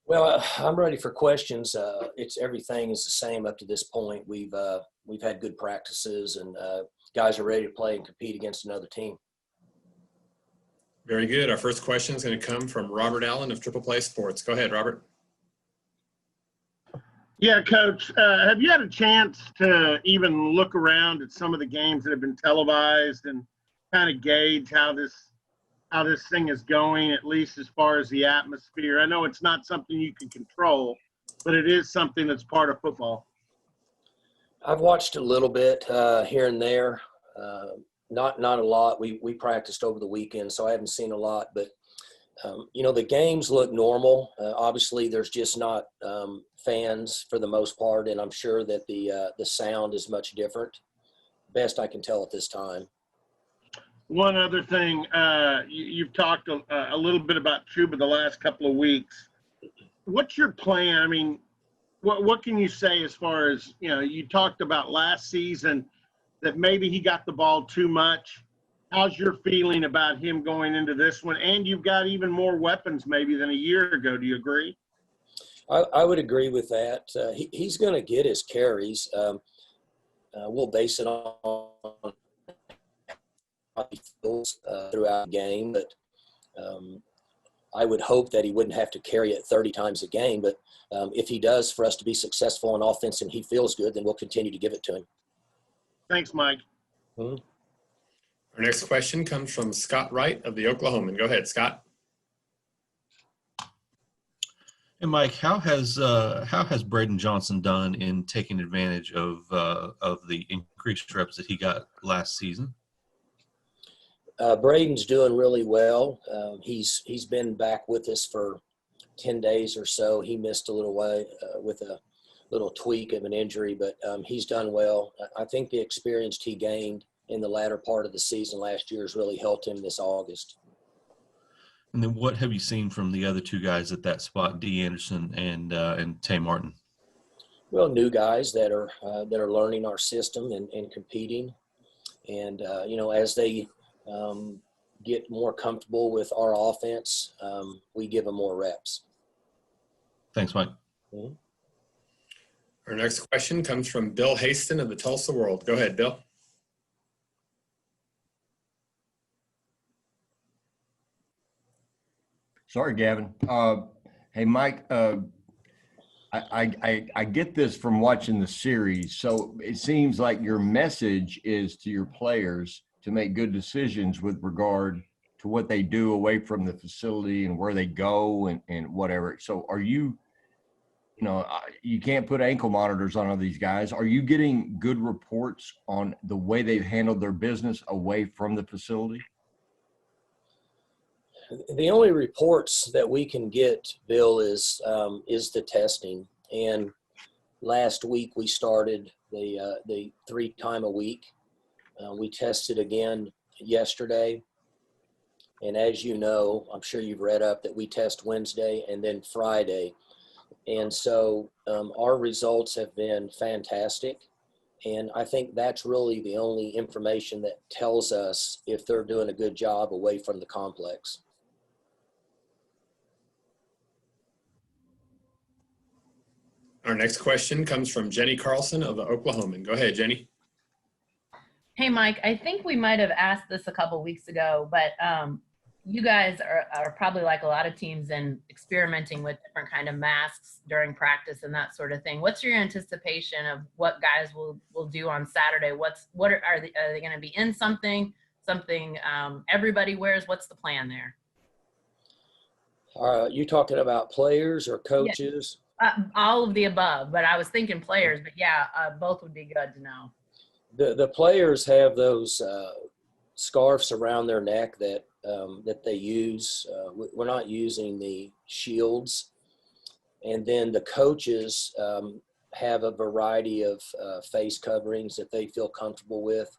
Well, I'm ready for questions. It's everything is the same up to this point. We've had good practices, and guys are ready to play and compete against another team. Very good. Our first question is going to come from Robert Allen of Triple Play Sports. Go ahead, Robert. Yeah, Coach, have you had a chance to even look around at some of the games that have been televised and kind of gauge how this thing is going, at least as far as the atmosphere? I know it's not something you can control, but it is something that's part of football. I've watched a little bit here and there, not a lot. We practiced over the weekend, so I haven't seen a lot. But the games look normal. Obviously, there's just not fans for the most part, and I'm sure that the sound is much different. Best I can tell at this time. One other thing, you've talked a little bit about Chuba the last couple of weeks. What's your plan? I mean, what can you say as far as, you talked about last season that maybe he got the ball too much. How's your feeling about him going into this one? And you've got even more weapons maybe than a year ago. Do you agree? I would agree with that. He's going to get his carries. We'll base it on how he feels throughout the game, but I would hope that he wouldn't have to carry it 30 times a game. But if he does, for us to be successful on offense and he feels good, then we'll continue to give it to him. Thanks, Mike. Mm-hmm. Our next question comes from Scott Wright of the Oklahoman. Go ahead, Scott. And Mike, how has Braden Johnson done in taking advantage of the increased reps that he got last season? Braden's doing really well. He's been back with us for 10 days or so. He missed a little way with a little tweak of an injury, but he's done well. I think the experience he gained in the latter part of the season last year has really helped him this August. And then what have you seen from the other two guys at that spot, D. Anderson and Tay Martin? Well, new guys that are learning our system and competing. And, as they get more comfortable with our offense, we give them more reps. Thanks, Mike. Mm-hmm. Our next question comes from Bill Haston of the Tulsa World. Go ahead, Bill. Sorry, Gavin. Hey, Mike, I get this from watching the series. So it seems like your message is to your players to make good decisions with regard to what they do away from the facility and where they go and whatever. So are you, you can't put ankle monitors on all these guys. Are you getting good reports on the way they've handled their business away from the facility? The only reports that we can get, Bill, is the testing. And last week we started the 3 times a week. We tested again yesterday. And as you know, I'm sure you've read up that we test Wednesday and then Friday. And so our results have been fantastic. And I think that's really the only information that tells us if they're doing a good job away from the complex. Our next question comes from Jenny Carlson of the Oklahoman. Go ahead, Jenny. Hey, Mike, I think we might have asked this a couple weeks ago, but you guys are probably like a lot of teams in experimenting with different kind of masks during practice and that sort of thing. What's your anticipation of what guys will do on Saturday? Are they going to be in something everybody wears? What's the plan there? You talking about players or coaches? Yeah. All of the above, but I was thinking players, but yeah, both would be good to know. The players have those scarves around their neck that they use. We're not using the shields. And then the coaches have a variety of face coverings that they feel comfortable with.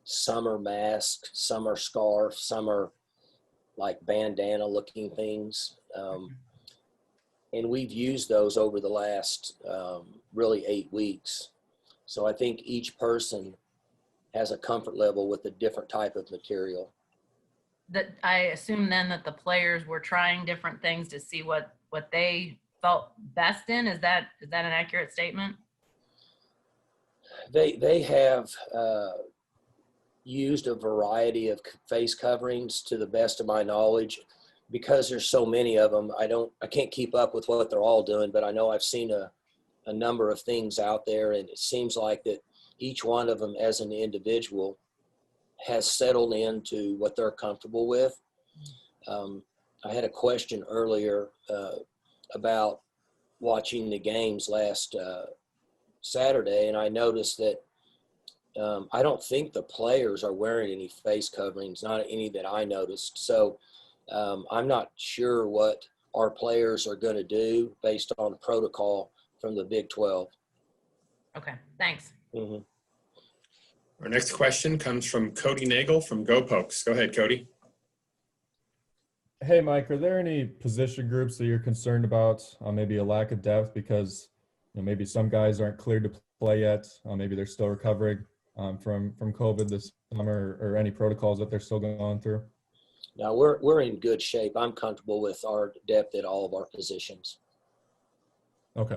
Some are masks, some are scarf, some are like bandana looking things. And we've used those over the last really 8 weeks. So I think each person has a comfort level with a different type of material. That I assume then that the players were trying different things to see what they felt best in. Is that an accurate statement? They have used a variety of face coverings to the best of my knowledge. Because there's so many of them, I can't keep up with what they're all doing, but I know I've seen a number of things out there, and it seems like that each one of them as an individual has settled into what they're comfortable with. I had a question earlier about watching the games last Saturday, and I noticed that I don't think the players are wearing any face coverings, not any that I noticed. So I'm not sure what our players are going to do based on protocol from the Big 12. Okay, thanks. Mm-hmm. Our next question comes from Cody Nagel from Go Pokes. Go ahead, Cody. Hey, Mike, are there any position groups that you're concerned about, maybe a lack of depth because maybe some guys aren't cleared to play yet, maybe they're still recovering from COVID this summer, or any protocols that they're still going through? Now we're in good shape. I'm comfortable with our depth at all of our positions. Okay.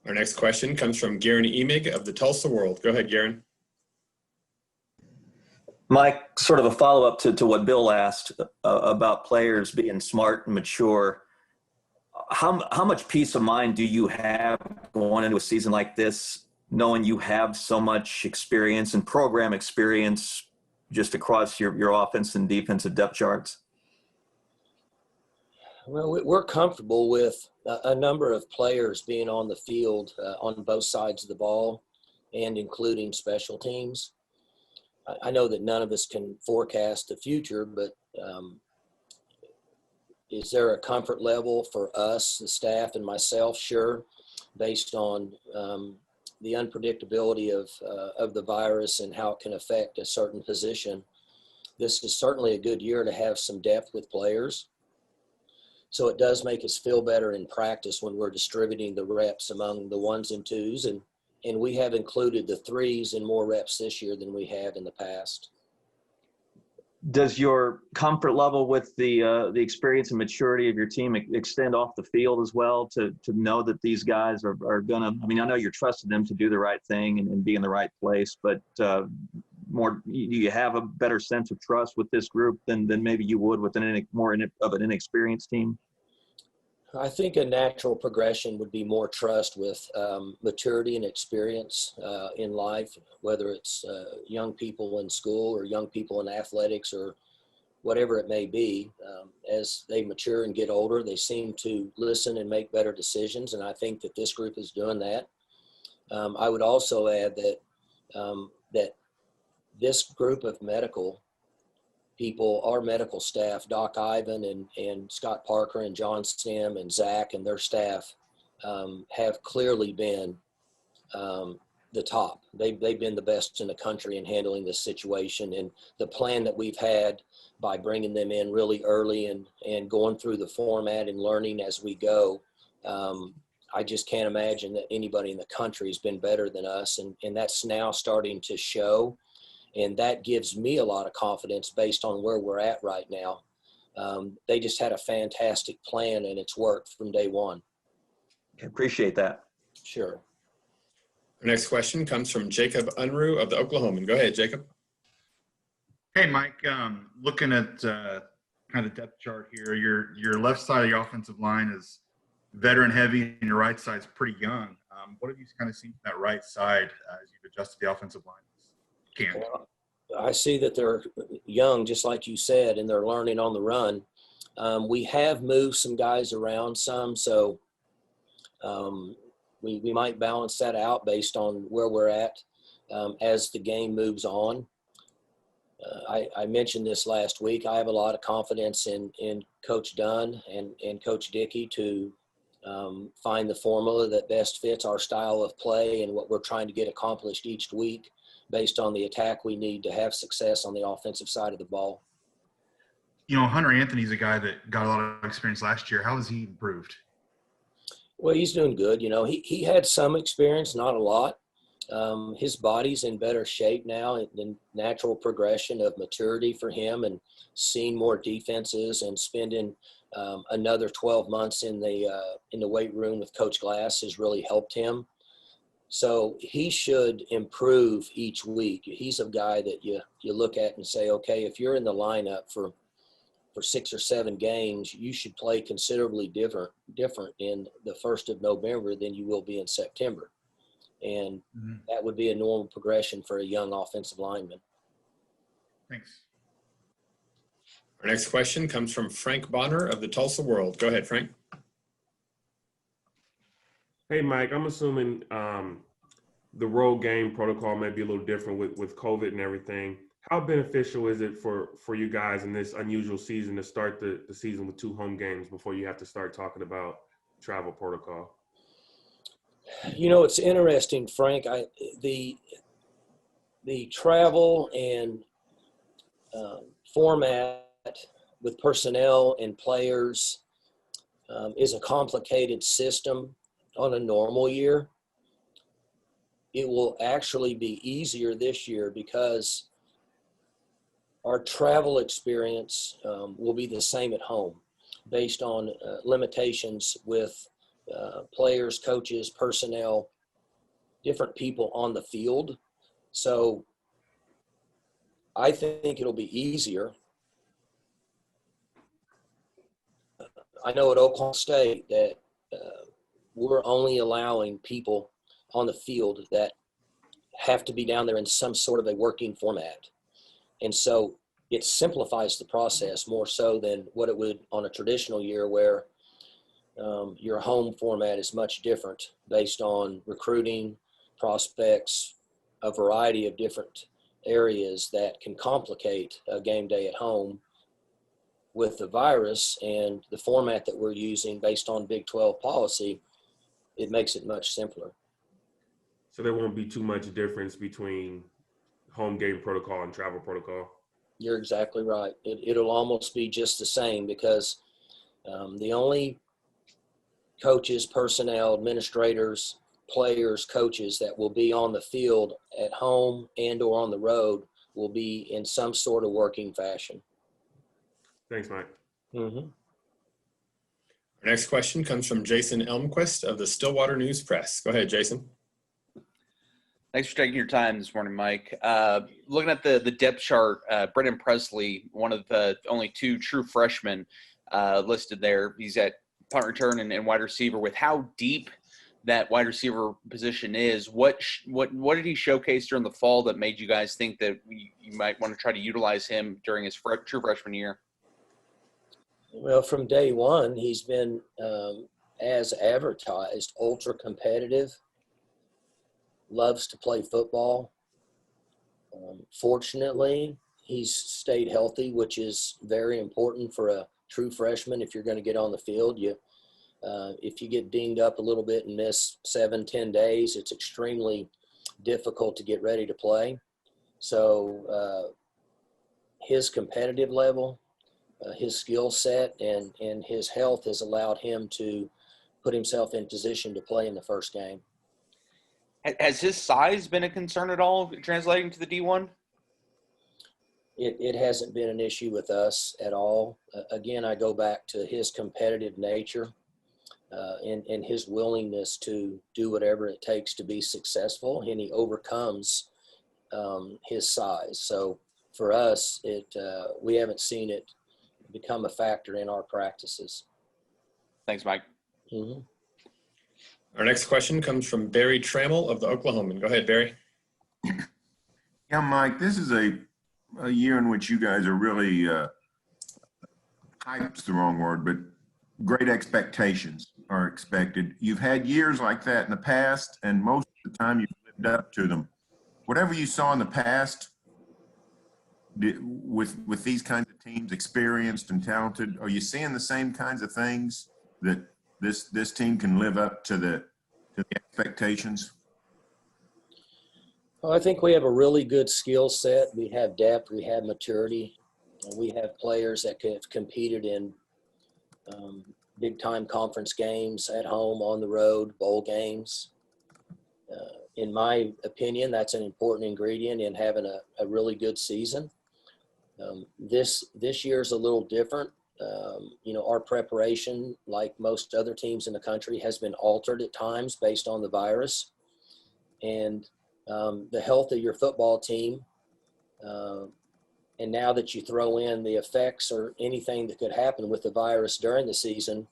Our next question comes from Garen Emig of the Tulsa World. Go ahead, Garen. Mike, sort of a follow-up to what Bill asked about players being smart and mature. How much peace of mind do you have going into a season like this, knowing you have so much experience and program experience just across your offense and defensive depth charts? Well, we're comfortable with a number of players being on the field on both sides of the ball, and including special teams. I know that none of us can forecast the future, but is there a comfort level for us, the staff and myself? Sure, based on the unpredictability of the virus and how it can affect a certain position. This is certainly a good year to have some depth with players. So it does make us feel better in practice when we're distributing the reps among the ones and twos, and we have included the threes in more reps this year than we have in the past. Does your comfort level with the experience and maturity of your team extend off the field as well, to know that these guys are gonna, I mean, I know you're trusting them to do the right thing and be in the right place, but do you have a better sense of trust with this group than maybe you would with more of an inexperienced team? I think a natural progression would be more trust with maturity and experience in life, whether it's young people in school or young people in athletics or whatever it may be. As they mature and get older, they seem to listen and make better decisions, and I think that this group is doing that. I would also add that that this group of medical people, our medical staff, Doc Ivan and Scott Parker and John Stem and Zach and their staff have clearly been the top. They've been the best in the country in handling this situation, and the plan that we've had by bringing them in really early and going through the format and learning as we go. I just can't imagine that anybody in the country has been better than us, and that's now starting to show. And that gives me a lot of confidence based on where we're at right now. They just had a fantastic plan, and it's worked from day one. Appreciate that. Sure. Our next question comes from Jacob Unruh of the Oklahoman. Go ahead, Jacob. Hey, Mike. Looking at kind of depth chart here, your left side of the offensive line is veteran heavy, and your right side's pretty young. What have you kind of seen from that right side as you've adjusted the offensive line? Well, I see that they're young, just like you said, and they're learning on the run. We have moved some guys around some, so we might balance that out based on where we're at as the game moves on. I mentioned this last week. I have a lot of confidence in Coach Dunn and Coach Dickey to find the formula that best fits our style of play and what we're trying to get accomplished each week, based on the attack we need to have success on the offensive side of the ball. Hunter Anthony's a guy that got a lot of experience last year. How has he improved? Well, he's doing good. He had some experience, not a lot. His body's in better shape now, the natural progression of maturity for him, and seeing more defenses and spending Another 12 months in the weight room with Coach Glass has really helped him. So he should improve each week. He's a guy that you look at and say, okay, if you're in the lineup for 6 or 7 games, you should play considerably different in the 1st of November than you will be in September. And that would be a normal progression for a young offensive lineman. Thanks. Our next question comes from Frank Bonner of the Tulsa World. Go ahead, Frank. Hey, Mike, I'm assuming the road game protocol may be a little different with COVID and everything. How beneficial is it for you guys in this unusual season to start the season with 2 home games before you have to start talking about travel protocol? You know, it's interesting, Frank. The travel and format with personnel and players is a complicated system on a normal year. It will actually be easier this year because our travel experience will be the same at home based on limitations with players, coaches, personnel, different people on the field. So I think it'll be easier. I know at Oklahoma State that we're only allowing people on the field that have to be down there in some sort of a working format. And so it simplifies the process more so than what it would on a traditional year where your home format is much different based on recruiting, prospects, a variety of different areas that can complicate a game day at home. With the virus and the format that we're using based on Big 12 policy, it makes it much simpler. So there won't be too much difference between home game protocol and travel protocol? You're exactly right. It'll almost be just the same because the only coaches, personnel, administrators, players, coaches that will be on the field at home and or on the road will be in some sort of working fashion. Thanks, Mike. Mm-hmm. Our next question comes from Jason Elmquist of the Stillwater News Press. Go ahead, Jason. Thanks for taking your time this morning, Mike. Looking at the depth chart, Brendan Presley, one of the only 2 true freshmen listed there. He's at punt return and wide receiver. With how deep that wide receiver position is, what did he showcase during the fall that made you guys think that you might want to try to utilize him during his true freshman year? Well, from day one, he's been, as advertised, ultra competitive, loves to play football. Fortunately, he's stayed healthy, which is very important for a true freshman. If you're going to get on the field, if you get dinged up a little bit and miss 7-10 days, it's extremely difficult to get ready to play. So his competitive level, his skill set, and his health has allowed him to put himself in position to play in the first game. Has his size been a concern at all translating to the D1? It hasn't been an issue with us at all. Again, I go back to his competitive nature and his willingness to do whatever it takes to be successful, and he overcomes his size. So for us, we haven't seen it become a factor in our practices. Thanks, Mike. Mm-hmm. Our next question comes from Barry Trammell of the Oklahoman. Go ahead, Barry. Yeah, Mike, this is a year in which you guys are really, hype's the wrong word, but great expectations are expected. You've had years like that in the past, and most of the time you've lived up to them. Whatever you saw in the past with these kinds of teams, experienced and talented, are you seeing the same kinds of things that this team can live up to the expectations? Well, I think we have a really good skill set. We have depth, we have maturity, and we have players that have competed in big-time conference games at home, on the road, bowl games. In my opinion, that's an important ingredient in having a really good season. This year's a little different our preparation, like most other teams in the country, has been altered at times based on the virus. And the health of your football team, and now that you throw in the effects or anything that could happen with the virus during the season,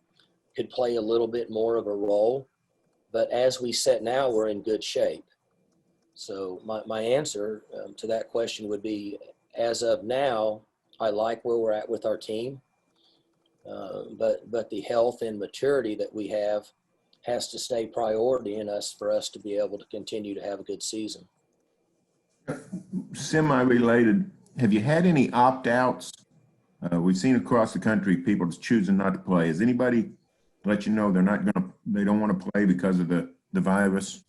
could play a little bit more of a role. But as we sit now, we're in good shape. So my answer to that question would be, as of now, I like where we're at with our team. But the health and maturity that we have has to stay priority in us for us to be able to continue to have a good season. Semi-related, have you had any opt-outs? We've seen across the country people just choosing not to play. Has anybody let you know they don't want to play because of the virus?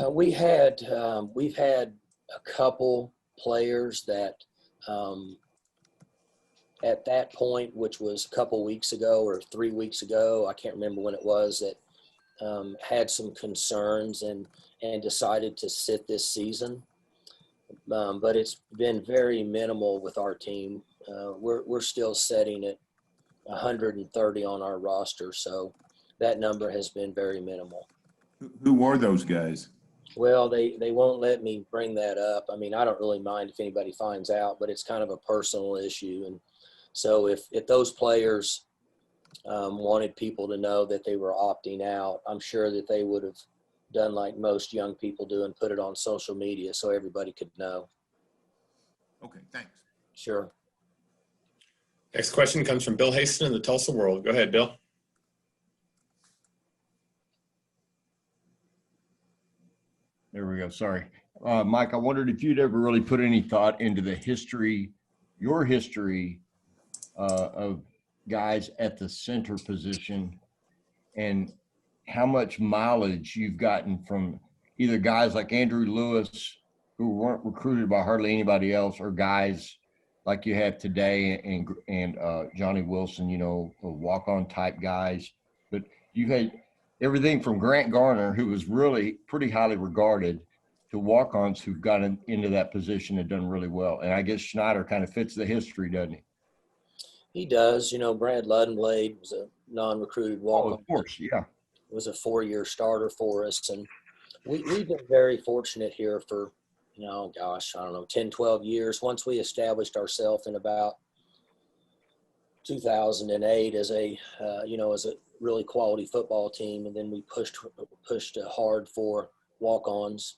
We've had a couple players that at that point, which was a couple weeks ago or 3 weeks ago, I can't remember when it was, that had some concerns and decided to sit this season. But it's been very minimal with our team. We're still setting at 130 on our roster, so that number has been very minimal. Who were those guys? Well, they won't let me bring that up. I mean, I don't really mind if anybody finds out, but it's kind of a personal issue. And so if those players wanted people to know that they were opting out, I'm sure that they would have done like most young people do and put it on social media so everybody could know. Okay, thanks. Sure. Next question comes from Bill Haston in the Tulsa World. Go ahead, Bill. There we go. Sorry. Mike, I wondered if you'd ever really put any thought into your history of guys at the center position and how much mileage you've gotten from either guys like Andrew Lewis, who weren't recruited by hardly anybody else, or guys like you have today and Johnny Wilson, walk-on type guys. But you had everything from Grant Garner, who was really pretty highly regarded, to walk-ons who've gotten into that position and done really well. And I guess Schneider kind of fits the history, doesn't he? He does. Brad Luddenblade was a non-recruited walk-on. Oh, of course, yeah. Was a 4-year starter for us. And we've been very fortunate here for, 10, 12 years. Once we established ourselves in about 2008 as a really quality football team, and then we pushed hard for walk-ons,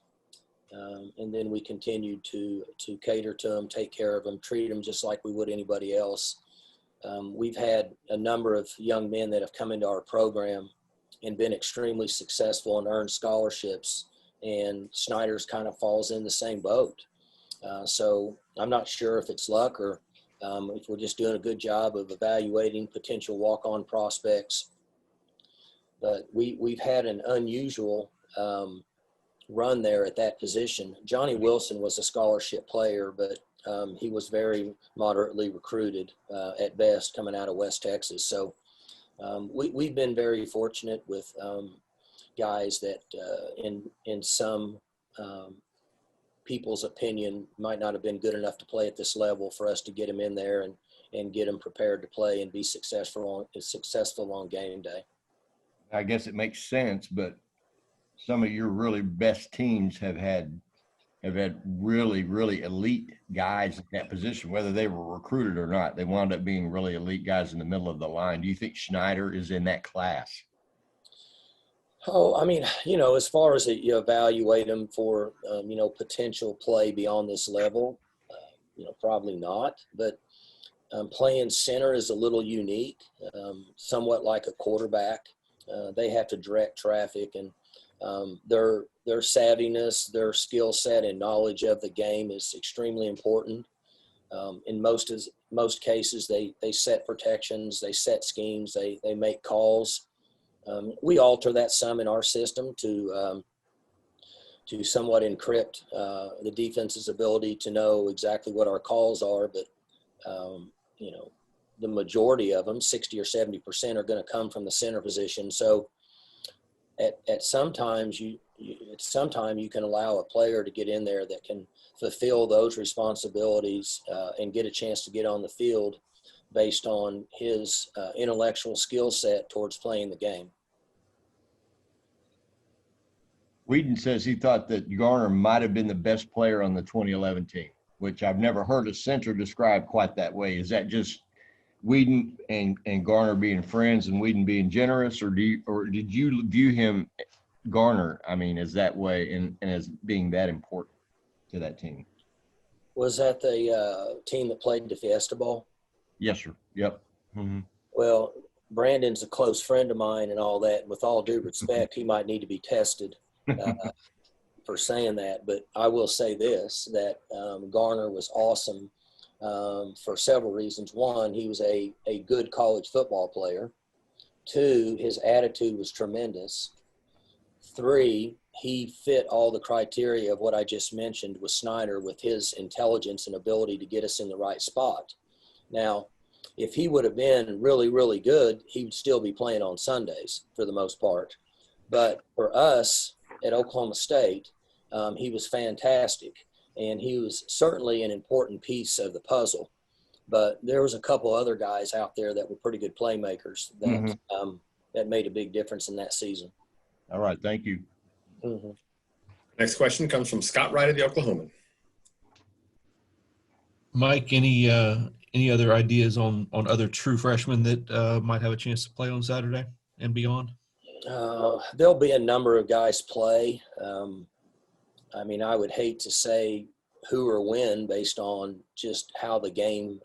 and then we continued to cater to them, take care of them, treat them just like we would anybody else. We've had a number of young men that have come into our program and been extremely successful and earned scholarships, and Snyder's kind of falls in the same boat. So I'm not sure if it's luck or if we're just doing a good job of evaluating potential walk-on prospects. But we've had an unusual run there at that position. Johnny Wilson was a scholarship player, but he was very moderately recruited at best coming out of West Texas. So we've been very fortunate with guys that in some people's opinion might not have been good enough to play at this level for us to get them in there and get them prepared to play and be successful on game day. I guess it makes sense, but some of your really best teams have had really, really elite guys at that position, whether they were recruited or not. They wound up being really elite guys in the middle of the line. Do you think Schneider is in that class? Oh, I mean, as far as you evaluate them for, potential play beyond this level, probably not. But playing center is a little unique, somewhat like a quarterback. They have to direct traffic, and their savviness, their skill set and knowledge of the game is extremely important. In most cases, they set protections, they set schemes, they make calls. We alter that some in our system to somewhat encrypt the defense's ability to know exactly what our calls are, but the majority of them, 60 or 70%, are going to come from the center position. So at sometimes you can allow a player to get in there that can fulfill those responsibilities and get a chance to get on the field. based on his intellectual skill set towards playing the game. Whedon says he thought that Garner might have been the best player on the 2011 team, which I've never heard a center described quite that way. Is that just Whedon and Garner being friends and Whedon being generous, or did you view him, Garner, I mean, as that way and as being that important to that team? Was that the team that played the Fiesta Bowl? Yes, sir. Yep. Mm-hmm. Well, Brandon's a close friend of mine and all that. And with all due respect, he might need to be tested for saying that. But I will say this, that Garner was awesome for several reasons. One, he was a good college football player. Two, his attitude was tremendous. Three, he fit all the criteria of what I just mentioned with Snyder, with his intelligence and ability to get us in the right spot. Now, if he would have been really, really good, he would still be playing on Sundays for the most part. But for us at Oklahoma State, he was fantastic. And he was certainly an important piece of the puzzle. But there was a couple other guys out there that were pretty good playmakers that that made a big difference in that season. All right. Thank you. Mm-hmm. Next question comes from Scott Wright of the Oklahoman. Mike, any other ideas on other true freshmen that might have a chance to play on Saturday and beyond? There'll be a number of guys play. I mean, I would hate to say who or when based on just how the game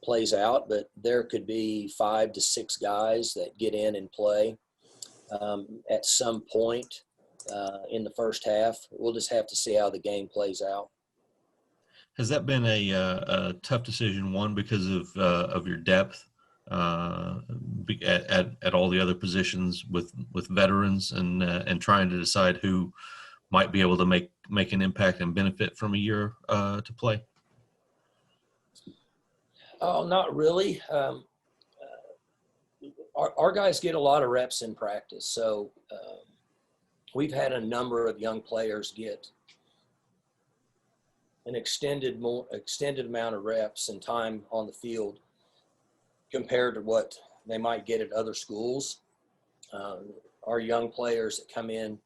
plays out, but there could be 5 to 6 guys that get in and play at some point in the first half. We'll just have to see how the game plays out. Has that been a tough decision, one, because of your depth at all the other positions with veterans and trying to decide who might be able to make an impact and benefit from a year to play? Oh, not really. Our guys get a lot of reps in practice. So we've had a number of young players get an extended amount of reps and time on the field compared to what they might get at other schools. Our young players that come in,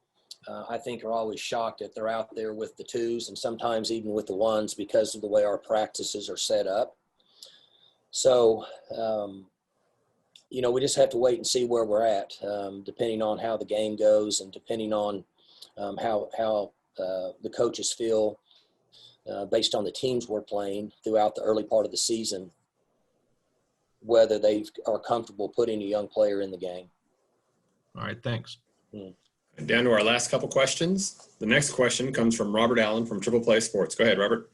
I think, are always shocked that they're out there with the 2s and sometimes even with the 1s because of the way our practices are set up. So, we just have to wait and see where we're at, depending on how the game goes and depending on how the coaches feel based on the teams we're playing throughout the early part of the season, whether they are comfortable putting a young player in the game. All right, thanks. And down to our last couple questions. The next question comes from Robert Allen from Triple Play Sports. Go ahead, Robert.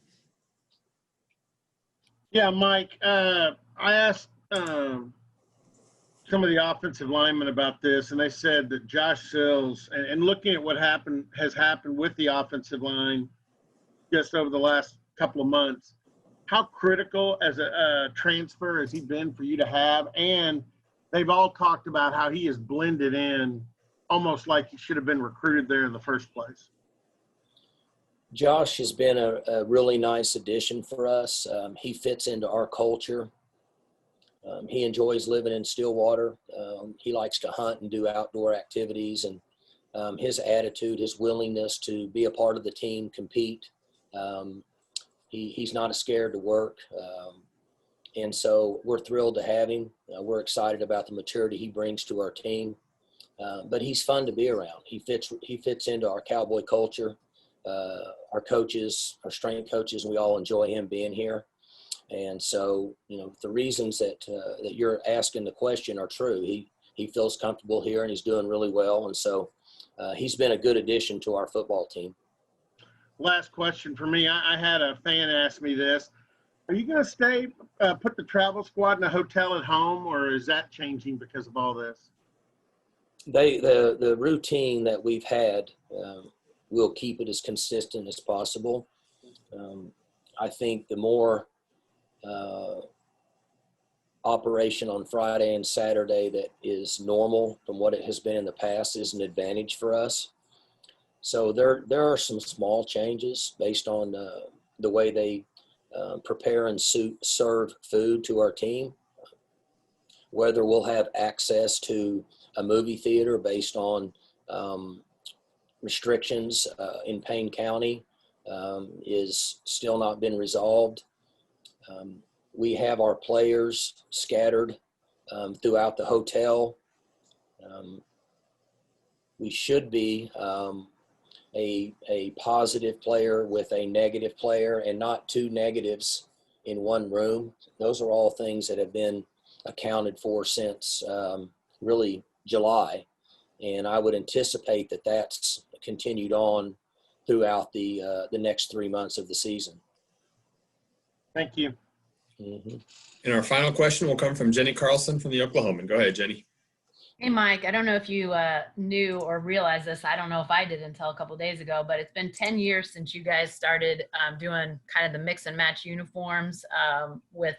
Yeah, Mike, I asked some of the offensive linemen about this, and they said that Josh Sills, and looking at what has happened with the offensive line just over the last couple of months, how critical as a transfer has he been for you to have? And they've all talked about how he has blended in almost like he should have been recruited there in the first place. Josh has been a really nice addition for us. He fits into our culture. He enjoys living in Stillwater. He likes to hunt and do outdoor activities, and his attitude, his willingness to be a part of the team, compete. He's not scared to work. And so we're thrilled to have him. We're excited about the maturity he brings to our team. But he's fun to be around. He fits into our Cowboy culture. Our coaches, our strength coaches, and we all enjoy him being here. And so, the reasons that you're asking the question are true. He feels comfortable here and he's doing really well. And so he's been a good addition to our football team. Last question for me. I had a fan ask me this. Are you going to put the travel squad in a hotel at home, or is that changing because of all this? The routine that we've had, we'll keep it as consistent as possible. I think the more operation on Friday and Saturday that is normal from what it has been in the past is an advantage for us. So there are some small changes based on the way they prepare and serve food to our team, whether we'll have access to a movie theater based on restrictions in Payne County is still not been resolved. We have our players scattered throughout the hotel. We should be a positive player with a negative player and not two negatives in one room. Those are all things that have been accounted for since really July. And I would anticipate that that's continued on throughout the next 3 months of the season. Thank you. Mm-hmm. And our final question will come from Jenny Carlson from the Oklahoman. Go ahead, Jenny. Hey, Mike, I don't know if you knew or realized this. I don't know if I did until a couple days ago, but it's been 10 years since you guys started doing kind of the mix and match uniforms with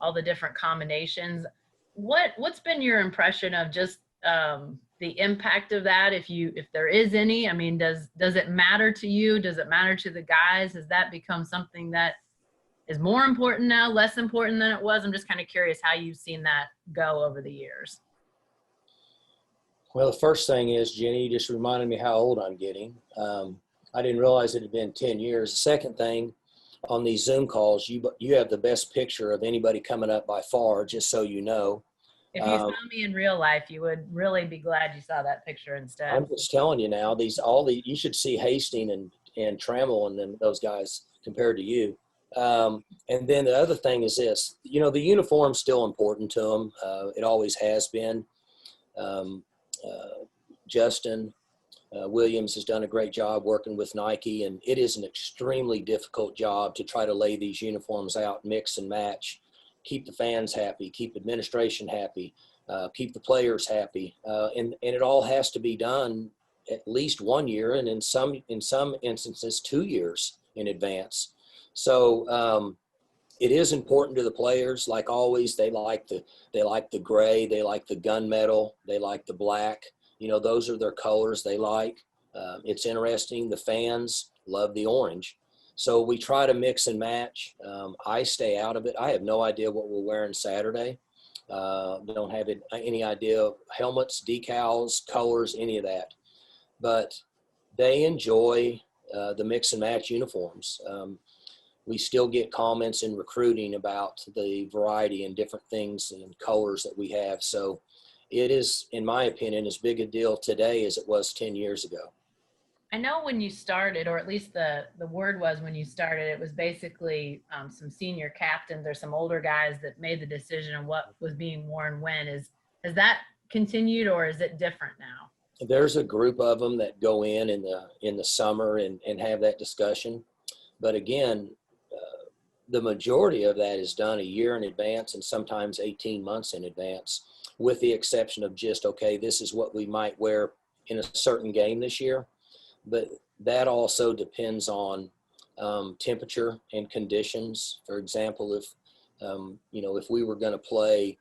all the different combinations. What's been your impression of just the impact of that, if there is any? I mean, does it matter to you? Does it matter to the guys? Has that become something that is more important now, less important than it was? I'm just kind of curious how you've seen that go over the years. Well, the first thing is, Jenny, you just reminded me how old I'm getting. I didn't realize it had been 10 years. The second thing, on these Zoom calls, you have the best picture of anybody coming up by far, just so you know. If you saw me in real life, you would really be glad you saw that picture instead. I'm just telling you now, you should see Hastings and Trammell and then those guys compared to you. And then the other thing is this, the uniform's still important to them. It always has been. Justin Williams has done a great job working with Nike, and it is an extremely difficult job to try to lay these uniforms out, mix and match, keep the fans happy, keep administration happy, keep the players happy. And it all has to be done at least 1 year, and in some instances 2 years in advance. So it is important to the players. Like always, they like the gray, they like the gunmetal, they like the black. Those are their colors they like. It's interesting. The fans love the orange. So we try to mix and match. I stay out of it. I have no idea what we're wearing Saturday. Don't have any idea of helmets, decals, colors, any of that. But they enjoy the mix and match uniforms. We still get comments in recruiting about the variety and different things and colors that we have. So it is, in my opinion, as big a deal today as it was 10 years ago. I know when you started, or at least the word was when you started, it was basically some senior captains or some older guys that made the decision on what was being worn when. Has that continued, or is it different now? There's a group of them that go in the summer and have that discussion. But again, the majority of that is done a year in advance and sometimes 18 months in advance, with the exception of just, okay, this is what we might wear in a certain game this year. But that also depends on temperature and conditions. For example, if we were going to play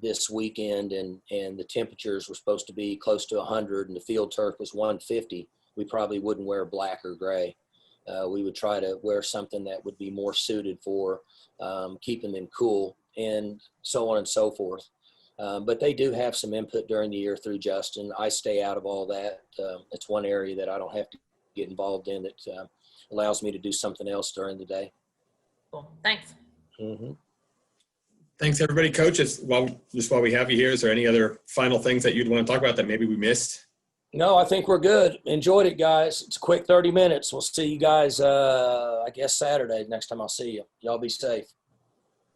this weekend and the temperatures were supposed to be close to 100 and the field turf was 150, we probably wouldn't wear black or gray. We would try to wear something that would be more suited for keeping them cool and so on and so forth. But they do have some input during the year through Justin. I stay out of all that. It's one area that I don't have to get involved in that allows me to do something else during the day. Cool. Thanks. Mm-hmm. Thanks, everybody. Coach, while we have you here, is there any other final things that you'd want to talk about that maybe we missed? No, I think we're good. Enjoyed it, guys. It's a quick 30 minutes. We'll see you guys, I guess, Saturday next time I'll see you. Y'all be safe.